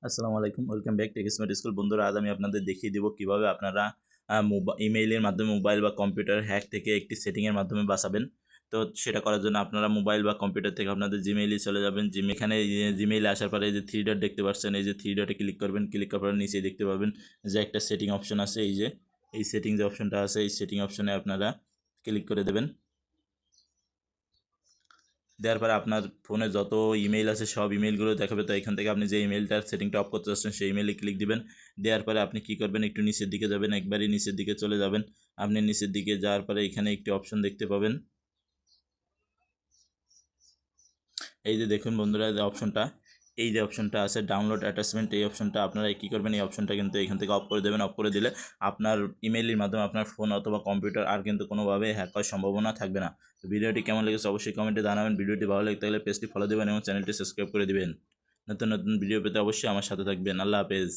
আসসালামু আলাইকুম, welcome back tech smart school. বন্ধুরা, আজ আমি আপনাদের দেখিয়ে দেবো কীভাবে আপনারা ইমেইলের মাধ্যমে মোবাইল বা কম্পিউটার হ্যাক থেকে একটি সেটিংয়ের মাধ্যমে বাঁচাবেন। তো সেটা করার জন্য আপনারা মোবাইল বা কম্পিউটার থেকে আপনাদের জিমেইলে চলে যাবেন। এখানে জিমেইলে আসার পরে এই যে থ্রি ডট দেখতে পাচ্ছেন, এই যে থ্রি ডটে ক্লিক করবেন। ক্লিক করার পরে নিচে দেখতে পাবেন যে একটা সেটিং অপশন আছে। এই সেটিং যে অপশনটা আছে, এই সেটিং অপশনে আপনারা ক্লিক করে দেবেন। দেওয়ার পরে আপনার ফোনে যত ইমেইল আছে সব ইমেইলগুলো দেখাবে। তো এখান থেকে আপনি যে ইমেইলটার সেটিংটা অফ করতে চাচ্ছেন সেই ইমেইলে ক্লিক দিবেন। দেওয়ার পরে আপনি কি করবেন, একটু নিচের দিকে যাবেন, একবারই নিচের দিকে চলে যাবেন। আপনি নিচের দিকে যাওয়ার পরে এখানে একটি অপশন দেখতে পাবেন। এই যে দেখুন বন্ধুরা, যে অপশনটা আছে ডাউনলোড অ্যাটাচমেন্ট, এই অপশনটা আপনারা কী করবেন, এই অপশনটা কিন্তু এখান থেকে অফ করে দেবেন। অফ করে দিলে আপনার ইমেইলের মাধ্যমে আপনার ফোন অথবা কম্পিউটার আর কিন্তু কোনোভাবে হ্যাক হওয়ার সম্ভাবনা থাকবে না। তো ভিডিওটি কেমন লেগেছে অবশ্যই কমেন্টে জানাবেন। ভিডিওটি ভালো লাগতে গেলে পেজটি ফলো দেবেন এবং চ্যানেলটি সাবস্ক্রাইব করে দেবেন। নতুন নতুন ভিডিও পেতে অবশ্যই আমার সাথে থাকবেন। আল্লাহ হাফেজ।